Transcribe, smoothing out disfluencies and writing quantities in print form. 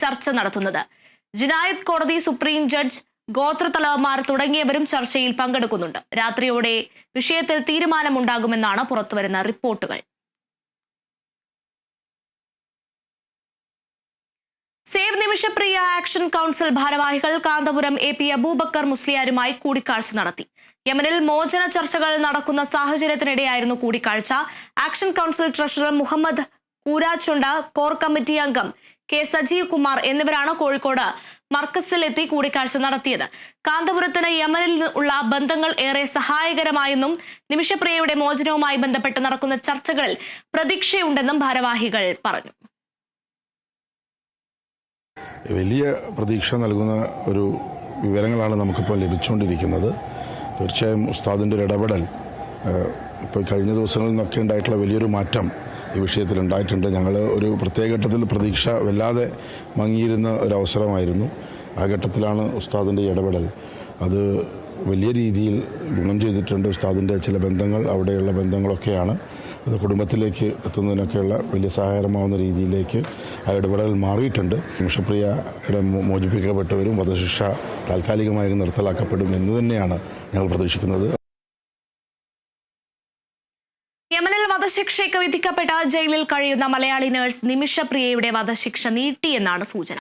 ചർച്ച നടത്തുന്നത്. ജിനായത്ത് കോടതി സുപ്രീം ജഡ്ജ്, ഗോത്രത്തലവന്മാർ തുടങ്ങിയവരും ചർച്ചയിൽ പങ്കെടുക്കുന്നുണ്ട്. രാത്രിയോടെ വിഷയത്തിൽ തീരുമാനമുണ്ടാകുമെന്നാണ് പുറത്തുവരുന്ന റിപ്പോർട്ടുകൾ. സേവ് നിമിഷപ്രിയ ആക്ഷൻ കൗൺസിൽ ഭാരവാഹികൾ കാന്തപുരം AP അബൂബക്കർ മുസ്ലിയാരുമായി കൂടിക്കാഴ്ച നടത്തി. യമനിൽ മോചന ചർച്ചകൾ നടക്കുന്ന സാഹചര്യത്തിനിടെയായിരുന്നു കൂടിക്കാഴ്ച. Action council treasurer Muhammad Koorachunda, core committee അംഗം K സജീവ് കുമാർ എന്നിവരാണ് കോഴിക്കോട് മർക്കസിലെത്തി കൂടിക്കാഴ്ച നടത്തിയത്. കാന്തപുരത്തിന് യമനിൽ ഉള്ള ബന്ധങ്ങൾ ഏറെ സഹായകരമായെന്നും നിമിഷപ്രിയയുടെ മോചനവുമായി ബന്ധപ്പെട്ട് നടക്കുന്ന ചർച്ചകളിൽ പ്രതീക്ഷയുണ്ടെന്നും ഭാരവാഹികൾ പറഞ്ഞു. വലിയ പ്രതീക്ഷ നൽകുന്ന ഒരു വിവരങ്ങളാണ് നമുക്കിപ്പോൾ ലഭിച്ചുകൊണ്ടിരിക്കുന്നത്. തീർച്ചയായും ഉസ്താദിൻ്റെ ഒരു ഇടപെടൽ ഇപ്പോൾ കഴിഞ്ഞ ദിവസങ്ങളിൽ നിന്നൊക്കെ ഉണ്ടായിട്ടുള്ള വലിയൊരു മാറ്റം ഈ വിഷയത്തിൽ ഉണ്ടായിട്ടുണ്ട്. ഞങ്ങൾ ഒരു പ്രത്യേക ഘട്ടത്തിൽ പ്രതീക്ഷ വല്ലാതെ മങ്ങിയിരുന്ന ഒരു അവസരമായിരുന്നു. ആ ഘട്ടത്തിലാണ് ഉസ്താദിൻ്റെ ഇടപെടൽ. അത് വലിയ രീതിയിൽ ഗുണം ചെയ്തിട്ടുണ്ട്. ഉസ്താദിൻ്റെ ചില ബന്ധങ്ങൾ, അവിടെയുള്ള ബന്ധങ്ങളൊക്കെയാണ് അത് കുടുംബത്തിലേക്ക് എത്തുന്നതിനൊക്കെയുള്ള വലിയ സഹായകരമാവുന്ന രീതിയിലേക്ക് ആ ഇടപെടൽ മാറിയിട്ടുണ്ട്. നിമിഷപ്രിയയുടെ മോചിപ്പിക്കപ്പെട്ടവരും വധശിക്ഷ താൽക്കാലികമായി നിർത്തലാക്കപ്പെടും എന്ന് തന്നെയാണ് ഞങ്ങൾ പ്രതീക്ഷിക്കുന്നത്. യമനിൽ വധശിക്ഷയ്ക്ക് വിധിക്കപ്പെട്ട ജയിലിൽ കഴിയുന്ന മലയാളി നഴ്സ് നിമിഷപ്രിയയുടെ വധശിക്ഷ നീട്ടിയെന്നാണ് സൂചന.